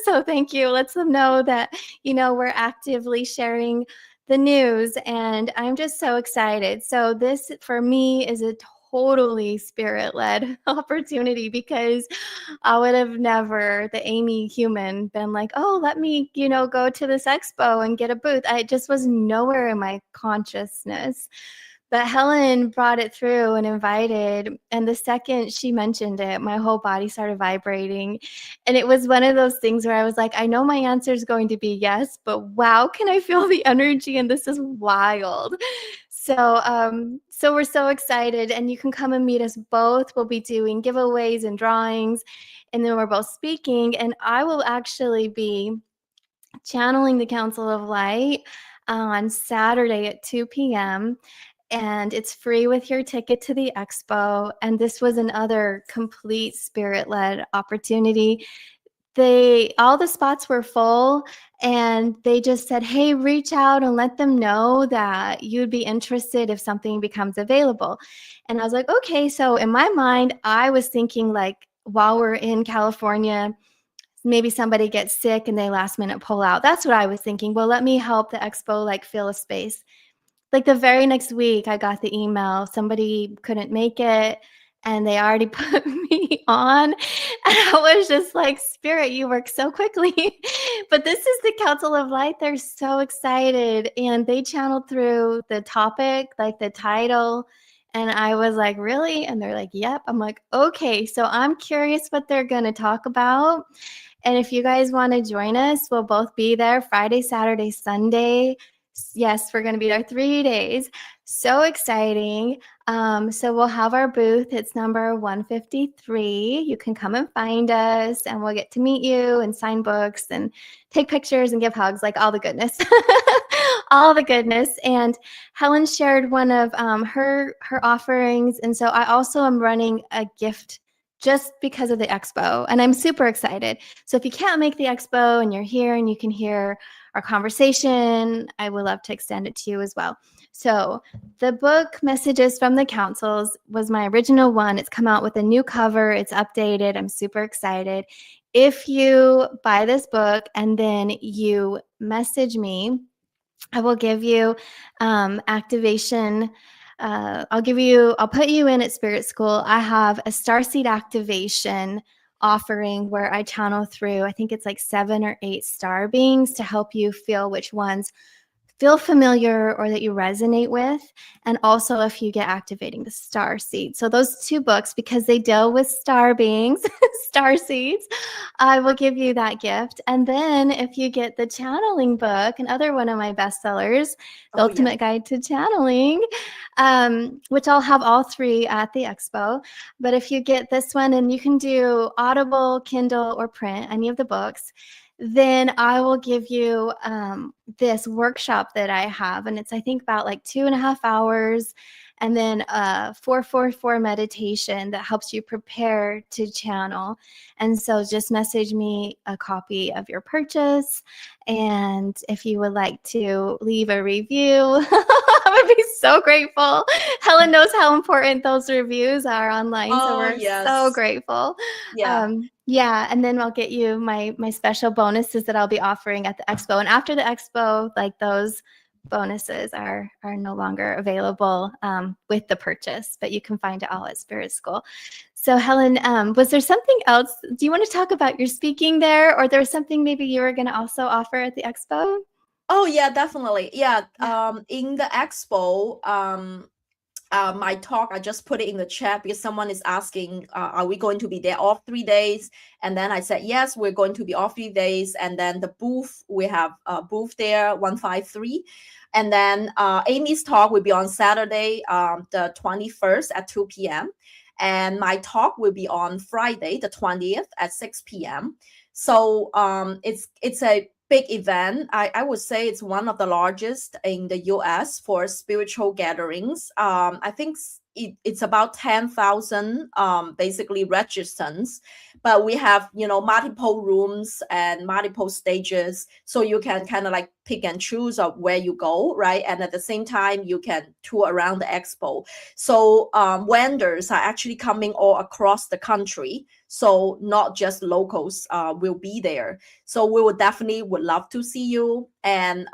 So thank you. Let them know that, you know, we're actively sharing the news. And I'm just so excited. So this for me is a totally spirit-led opportunity because I would have never, the Amy human, been like, oh, let me, you know, go to this expo and get a booth. I just was nowhere in my consciousness. But Helen brought it through and invited. And the second she mentioned it, my whole body started vibrating. And it was one of those things where I was like, I know my answer is going to be yes, but wow, can I feel the energy? And this is wild. So we're so excited, and you can come and meet us both. We'll be doing giveaways and drawings, and then we're both speaking. And I will actually be channeling the Council of Light on Saturday at 2 p.m. And it's free with your ticket to the expo. And this was another complete spirit-led opportunity. All the spots were full, and they just said, hey, reach out and let them know that you'd be interested if something becomes available. And I was like, okay. So in my mind, I was thinking, like, while we're in California, maybe somebody gets sick and they last minute pull out. That's what I was thinking. Well, let me help the expo like fill a space. Like the very next week, I got the email, somebody couldn't make it, and they already put me on. And I was just like, Spirit, you work so quickly. But this is the Council of Light. They're so excited. And they channeled through the topic, like the title. And I was like, really? And they're like, yep. I'm like, okay. So I'm curious what they're going to talk about. And if you guys want to join us, we'll both be there Friday, Saturday, Sunday. Yes, we're going to be there 3 days. So exciting. So we'll have our booth. It's number 153. You can come and find us, and we'll get to meet you and sign books and take pictures and give hugs, like all the goodness. All the goodness. And Helen shared one of her offerings. And so I also am running a gift just because of the expo, and I'm super excited. So if you can't make the expo and you're here and you can hear our conversation, I would love to extend it to you as well. So the book Messages from the Councils was my original one. It's come out with a new cover. It's updated. I'm super excited. If you buy this book and then you message me, I will give you activation. I'll put you in at Spirit School. I have a starseed activation offering where I channel through, I think it's like 7 or 8 star beings to help you feel which ones feel familiar or that you resonate with, and also if you get activating the star seed. So those 2 books, because they deal with star beings, star seeds, I will give you that gift. And then if you get the channeling book, another one of my bestsellers, The Ultimate Guide to Channeling, which I'll have all 3 at the expo. But if you get this one, and you can do Audible, Kindle, or print, any of the books, then I will give you this workshop that I have. And it's, I think, about like 2.5 hours. And then 444 meditation that helps you prepare to channel. And so just message me a copy of your purchase. And if you would like to leave a review, would be so grateful. Helen knows how important those reviews are online, so Oh, we're so yes. grateful. Yeah. Yeah, and then I'll get you my special bonuses that I'll be offering at the expo. And after the expo, like those bonuses are no longer available with the purchase, but you can find it all at Spirit School. So Helen, was there something else? Do you want to talk about your speaking there, or there's something maybe you were going to also offer at the expo? Oh, yeah, definitely. Yeah. In the expo, my talk, I just put it in the chat because someone is asking, are we going to be there all 3 days? And then I said, yes, we're going to be all 3 days. And then the booth, we have a booth there, 153. And then Amy's talk will be on Saturday, the 21st at 2 p.m. And my talk will be on Friday, the 20th at 6 p.m. So it's a big event. I would say it's one of the largest in the US for spiritual gatherings. I think it's about 10,000 basically registrants, but we have, multiple rooms and multiple stages. So you can kind of like pick and choose of where you go, right? And at the same time, you can tour around the expo. So vendors are actually coming all across the country. So not just locals will be there. So we would love to see you. And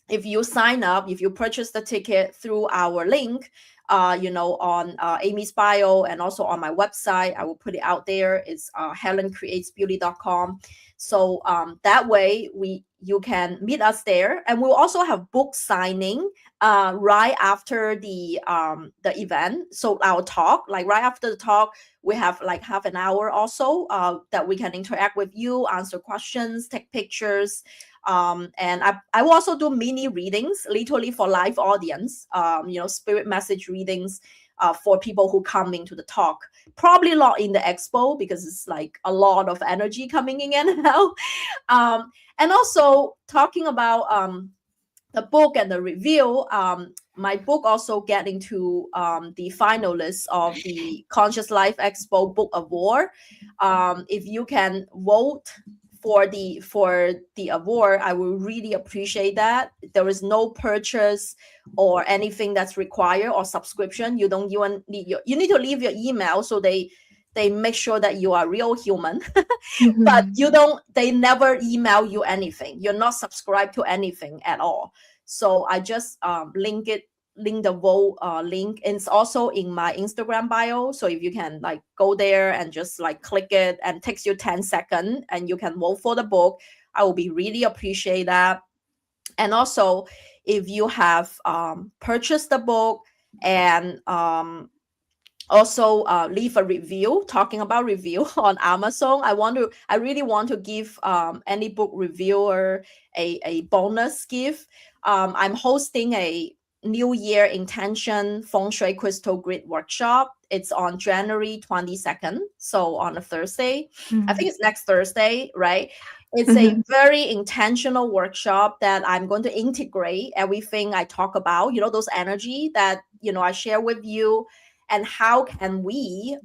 if you sign up, if you purchase the ticket through our link, on Amy's bio and also on my website, I will put it out there. It's helencreatesbeauty.com. So that way you can meet us there, and we'll also have book signing right after the event. So our talk, like right after the talk, we have like half an hour also that we can interact with you, answer questions, take pictures. And I will also do mini readings, literally for live audience, spirit message readings for people who come into the talk. Probably not in the expo because it's like a lot of energy coming in and out. And also talking about the book and the review, my book also get into the finalists of the Conscious Life Expo Book Award. If you can vote for the award, I will really appreciate that. There is no purchase or anything that's required or subscription. You don't even you need to leave your email so they make sure that you are a real human. But they never email you anything. You're not subscribed to anything at all. So I just link the vote link. It's also in my Instagram bio. So if you can like go there and just like click it, and it takes you 10 seconds and you can vote for the book, I will be really appreciate that. And also if you have purchased the book and also leave a review, talking about review on Amazon, I really want to give any book reviewer a bonus gift. I'm hosting a New Year intention Feng Shui crystal grid workshop. It's on January 22nd, so on a Thursday. I think it's next Thursday, right? It's a very intentional workshop that I'm going to integrate everything I talk about, those energy that I share with you. And how can we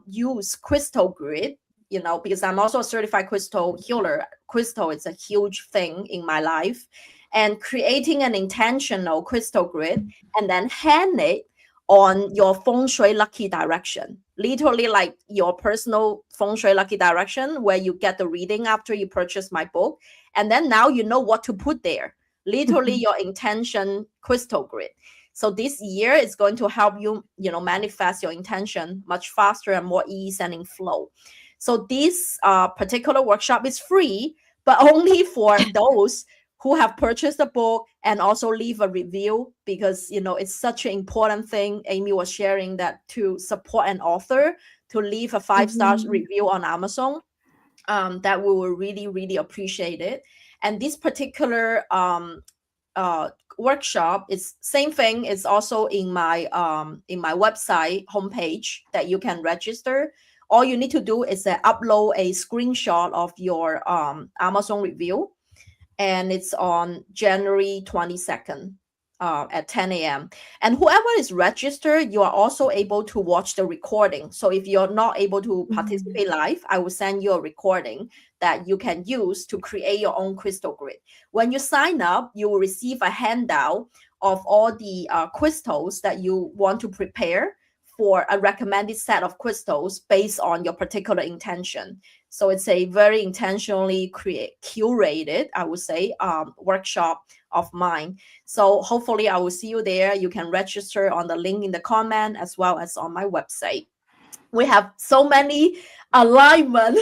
use crystal grid, because I'm also a certified crystal healer. Crystal is a huge thing in my life. And creating an intentional crystal grid and then hang it on your Feng Shui lucky direction. Literally like your personal Feng Shui lucky direction, where you get the reading after you purchase my book. And then now you know what to put there. Literally your intention crystal grid. So this year is going to help you, manifest your intention much faster and more ease and in flow. So this particular workshop is free, but only for those who have purchased the book and also leave a review, because, it's such an important thing. Amy was sharing that to support an author to leave a 5-star review on Amazon, that we will really, really appreciate it. And this particular workshop is same thing. It's also in my website homepage that you can register. All you need to do is upload a screenshot of your Amazon review, and it's on January 22nd at 10 a.m. And whoever is registered, you are also able to watch the recording. So if you're not able to participate live, I will send you a recording that you can use to create your own crystal grid. When you sign up, you will receive a handout of all the crystals that you want to prepare for a recommended set of crystals based on your particular intention. So it's a very intentionally curated, I would say, workshop of mine. So hopefully I will see you there. You can register on the link in the comment as well as on my website. We have so many alignment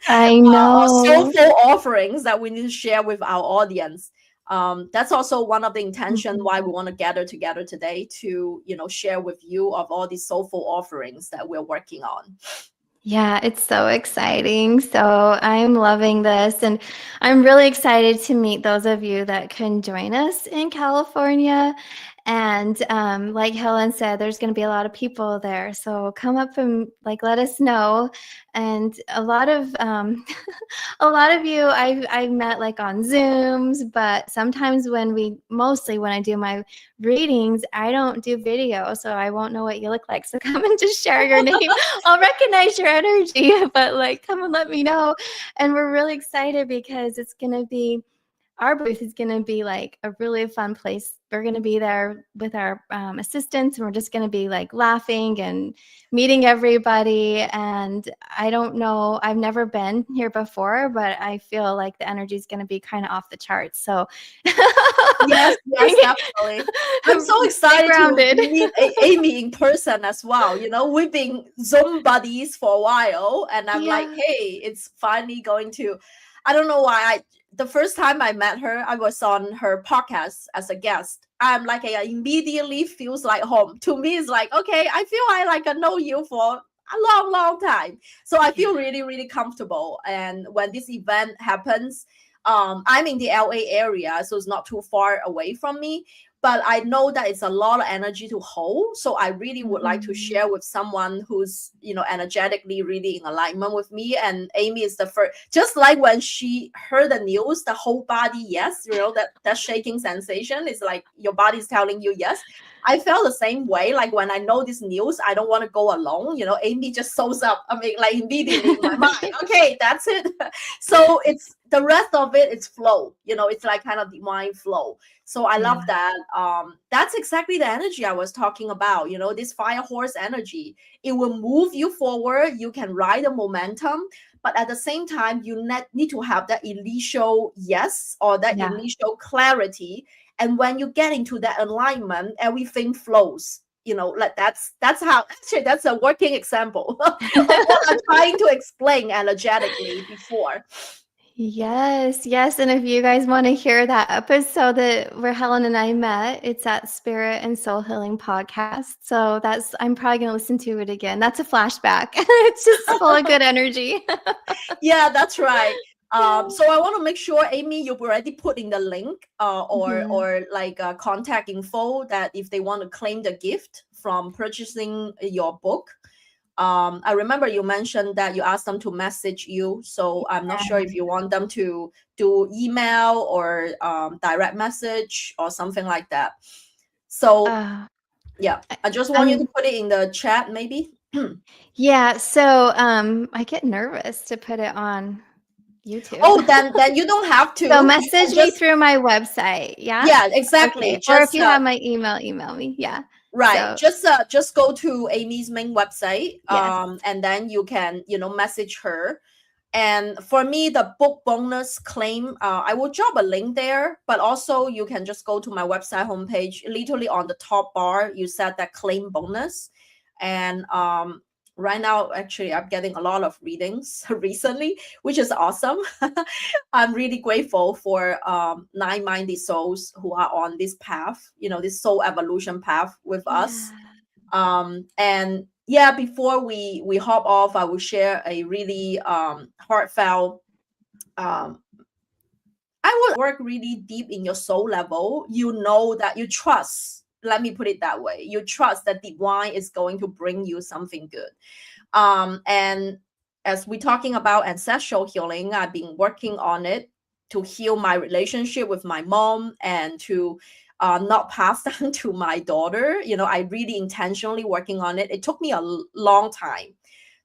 I or know. soulful offerings that we need to share with our audience. That's also one of the intention Mhm. why we want to gather together today to, share with you of all these soulful offerings that we're working on. Yeah, it's so exciting. So I'm loving this. And I'm really excited to meet those of you that can join us in California. And like Helen said, there's going to be a lot of people there. So come up and let us know. And a lot of a lot of you I've met on Zooms, but sometimes mostly when I do my readings, I don't do video, so I won't know what you look like. So come and just share your name. I'll recognize your energy, but come and let me know. And we're really excited because our booth is going to be a really fun place. We're going to be there with our assistants, and we're just going to be laughing and meeting everybody. And I don't know, I've never been here before, but I feel like the energy is going to be kind of off the charts. So Yes, definitely. I'm so stay excited to grounded. meet Amy in person as well. We've been Zoom buddies for a while, and I'm like, Yeah. hey, it's finally going to. I don't know why. The first time I met her, I was on her podcast as a guest. I'm like, I immediately feels like home. To me, it's like, okay, I feel I know you for a long, long time. So I feel really, really comfortable. And when this event happens, I'm in the LA area, so it's not too far away from me. But I know that it's a lot of energy to hold. So I really would like to share with someone who's, energetically really in alignment with me. And Amy is the first, just like when she heard the news, the whole body, yes, that shaking sensation is like your body's telling you yes. I felt the same way. Like when I know this news, I don't want to go alone. Amy just shows up. I mean, like immediately in my mind. Okay, that's it. So it's the rest of it. It's flow. It's like kind of divine flow. So I love that. That's exactly the energy I was talking about. This fire horse energy. It will move you forward. You can ride the momentum. But at the same time, you need to have that initial yes or that Yeah. initial clarity. And when you get into that alignment, everything flows. That's how actually that's a working example of what I'm trying to explain energetically before. Yes, yes. And if you guys want to hear that episode where Helen and I met, it's at Spirit and Soul Healing Podcast. So I'm probably going to listen to it again. That's a flashback. It's just full of good energy. Yeah, that's right. So I want to make sure, Amy, you've already put in the link or contact info that if they want to claim the gift from purchasing your book. I remember you mentioned that you asked them to message you. So I'm not sure if you want them to do email or direct message or something like that. So yeah, I just want you to put it in the chat maybe. Yeah, so I get nervous to put it on YouTube. Oh, then you don't have to. So message me through my website. Yeah. Yeah, exactly. Okay. Or if you have my email me. Yeah. Right. So, Just go to Amy's main website. Yes. And then you can, message her. And for me, the book bonus claim, I will drop a link there, but also you can just go to my website homepage. Literally on the top bar, you set that claim bonus. And right now, actually, I'm getting a lot of readings recently, which is awesome. I'm really grateful for nine-minded souls who are on this path, this soul evolution path with us. And yeah, before we hop off, I will share a really heartfelt. I would work really deep in your soul level. That you trust. Let me put it that way. You trust that divine is going to bring you something good. And as we're talking about ancestral healing, I've been working on it to heal my relationship with my mom and to not pass down to my daughter. I really intentionally working on it. It took me a long time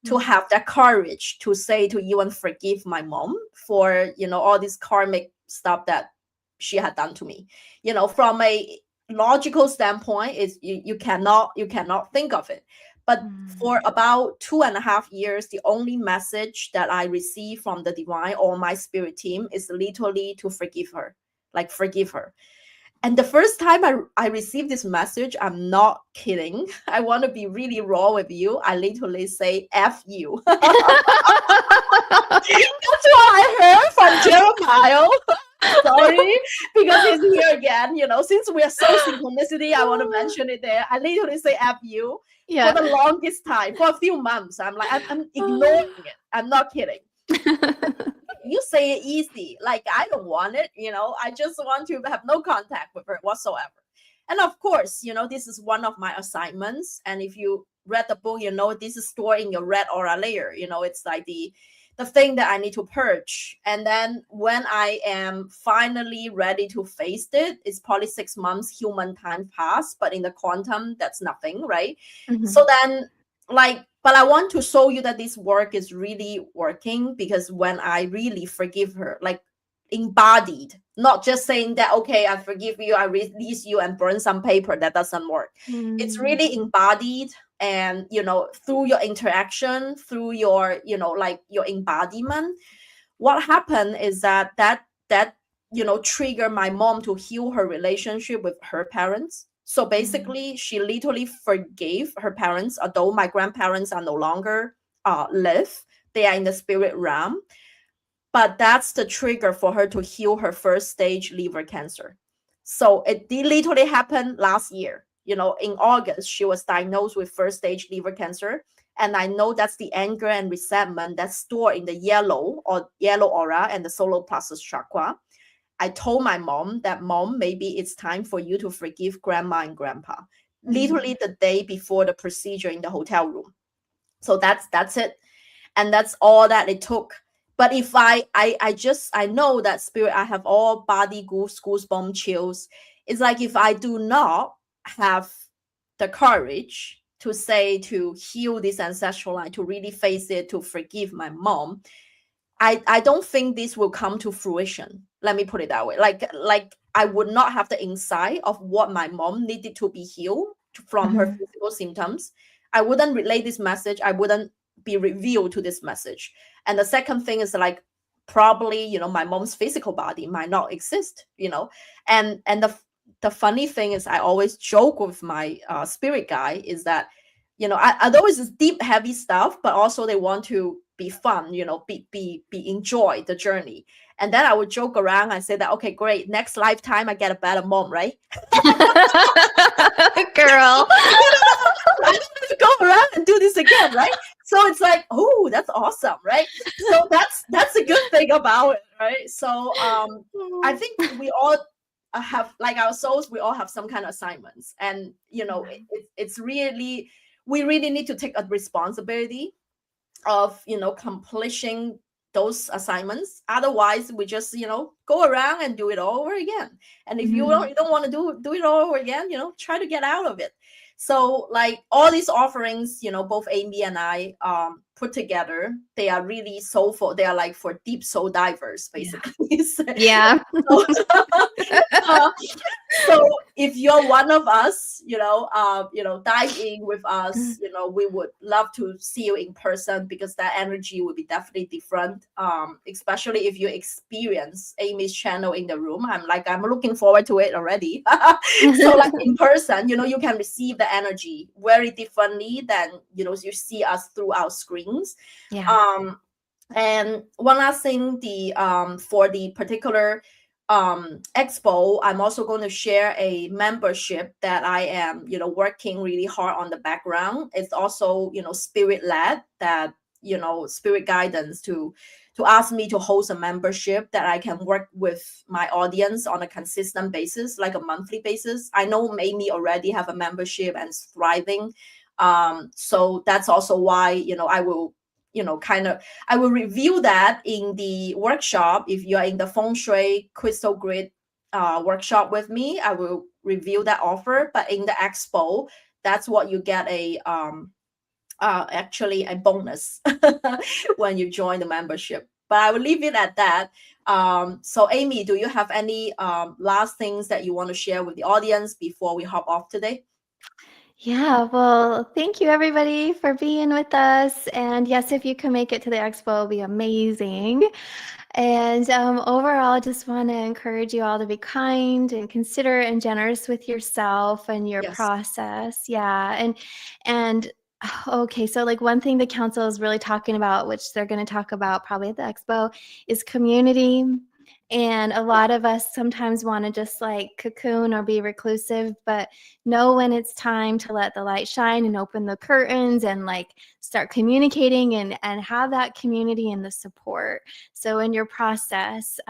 to have that courage to say, to even forgive my mom for, all this karmic stuff that she had done to me. From a logical standpoint is you cannot think of it. But for about 2.5 years, the only message that I receive from the divine or my spirit team is literally to forgive her, like forgive her. And the first time I received this message, I'm not kidding. I want to be really raw with you. I literally say F you. That's what I heard from Jeremiah. Sorry, because he's here again. Since we are so synchronicity, I want to mention it there. I literally say F you for the longest time, for a few months. I'm like, I'm ignoring it. I'm not kidding. You say it easy, like I don't want it, I just want to have no contact with her whatsoever. And of course, this is one of my assignments. And if you read the book, this is stored in your red aura layer. It's like the thing that I need to purge. And then when I am finally ready to face it, it's probably 6 months human time pass, but in the quantum, that's nothing, right? So then, but I want to show you that this work is really working, because when I really forgive her, like embodied, not just saying that, okay, I forgive you, I release you and burn some paper, that doesn't work. It's really embodied. And, through your interaction, through your, like your embodiment, what happened is that trigger my mom to heal her relationship with her parents. So basically, she literally forgave her parents, although my grandparents are no longer live. They are in the spirit realm. But that's the trigger for her to heal her first stage liver cancer. So it literally happened last year. In August, she was diagnosed with first stage liver cancer. And I know that's the anger and resentment that's stored in the yellow aura and the solar plexus chakra. I told my mom that, Mom, maybe it's time for you to forgive grandma and grandpa. Literally the day before the procedure in the hotel room. So that's it. And that's all that it took. But if I know that spirit, I have all body goosebump chills. It's like, if I do not have the courage to heal this ancestral line, to really face it, to forgive my mom, I don't think this will come to fruition. Let me put it that way. Like I would not have the insight of what my mom needed to be healed from her physical symptoms. I wouldn't relay this message. I wouldn't be revealed to this message. And the second thing is, like, probably, my mom's physical body might not exist, and the funny thing is, I always joke with my spirit guy is that, although it's deep, heavy stuff, but also they want to be fun, be enjoy the journey. And then I would joke around and say that, okay, great, next lifetime I get a better mom, right? Girl. I don't have to go around and do this again, right? So it's like, oh, that's awesome, right? So that's a good thing about it, right? So I think we all have, like, our souls, we all have some kind of assignments. And, it's really, we really need to take a responsibility of, accomplishing those assignments. Otherwise, we just, go around and do it all over again. And if you don't want to do it all over again, try to get out of it. So, like, all these offerings, both Amy and I put together, they are really soulful. They are like for deep soul divers, basically. Yeah. So if you're one of us, dive in with us. We would love to see you in person, because that energy would be definitely different. Especially if you experience Amy's channel in the room. I'm looking forward to it already. So, like, in person, you can receive the energy very differently than you see us through our screens. And one last thing, for the particular expo, I'm also going to share a membership that I am working really hard on the background. It's also spirit led, that spirit guidance to ask me to host a membership that I can work with my audience on a consistent basis, like a monthly basis. I know Amy already have a membership and it's thriving. So that's also why I will I will review that in the workshop. If you are in the Feng Shui crystal grid workshop with me, I will review that offer. But in the expo, that's what you get actually a bonus when you join the membership. but I will leave it at that. So Amy, do you have any last things that you want to share with the audience before we hop off today? Yeah, well, thank you everybody for being with us. And yes, if you can make it to the expo, it'll be amazing. And overall, just want to encourage you all to be kind and considerate and generous with yourself and your Yes. process. Yeah. And okay, so like one thing the council is really talking about, which they're going to talk about probably at the expo, is community. And a lot of us sometimes want to just like cocoon or be reclusive, but know when it's time to let the light shine and open the curtains and like start communicating and have that community and the support. So in your process,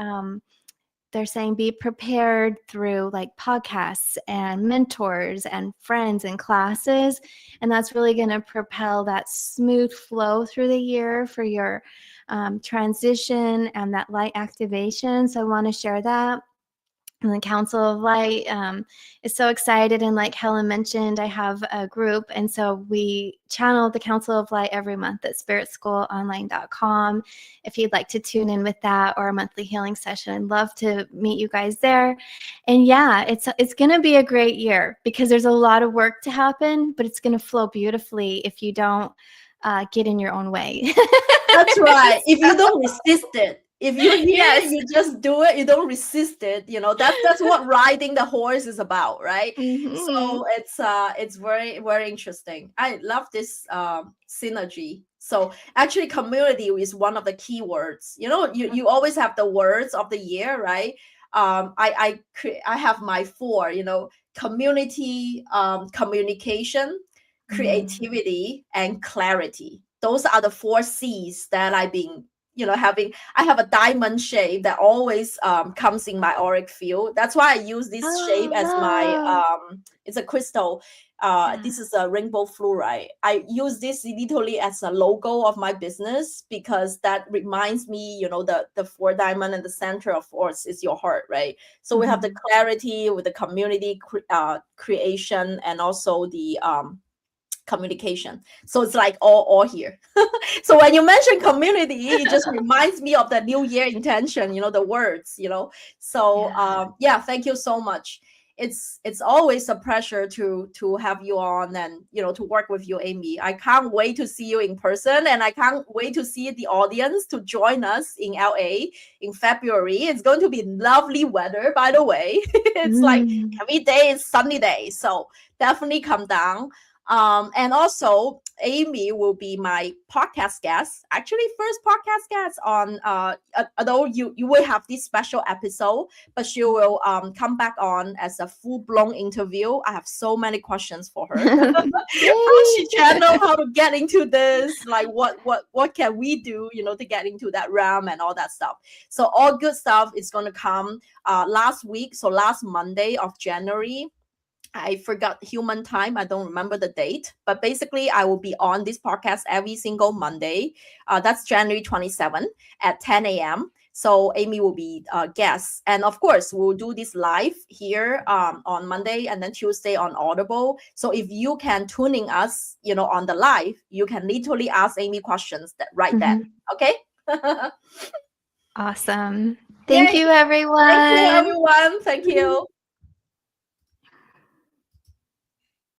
they're saying be prepared through like podcasts and mentors and friends and classes. And that's really going to propel that smooth flow through the year for your transition and that light activation. So I want to share that. And the Council of Light is so excited. And like Helen mentioned, I have a group. And so we channel the Council of Light every month at spiritschoolonline.com. If you'd like to tune in with that or a monthly healing session, I'd love to meet you guys there. And yeah, it's going to be a great year because there's a lot of work to happen, but it's going to flow beautifully if you don't get in your own way. That's right. If you don't resist it, if you're here, Yes. you just do it. You don't resist it. You know, that's what riding the horse is about, right? Mm-hmm. So it's very, very interesting. I love this synergy. So actually, community is one of the key words. You know, you always have the words of the year, right? I have my four. You know, community, communication, creativity, and clarity. Those are the four C's that I've been, having. I have a diamond shape that always comes in my auric field. That's why I use this shape as my it's a crystal. This is a rainbow fluorite. I use this literally as a logo of my business because that reminds me, the four diamond and the center of force is your heart, right? So we have the clarity with the community creation and also the communication. So it's like all here. So when you mention community, it just reminds me of the new year intention, the words. So yeah, thank you so much. It's always a pleasure to have you on and to work with you, Amy. I can't wait to see you in person, and I can't wait to see the audience to join us in LA in February. It's going to be lovely weather, by the way. It's like every day is sunny day, so definitely come down. And also Amy will be my podcast guest, actually first podcast guest on although you will have this special episode, but she will come back on as a full-blown interview. I have so many questions for her. How she channel, how to get into this, like what can we do, to get into that realm and all that stuff. So all good stuff is going to come last week, so last Monday of January. I forgot human time. I don't remember the date, but basically I will be on this podcast every single Monday. That's January 27th at 10 a.m. So Amy will be a guest. And of course, we'll do this live here on Monday and then Tuesday on Audible. So if you can tune in us, on the live, you can literally ask Amy questions right then. Okay? Awesome. Thank you, everyone. Thank you, everyone. Thank you.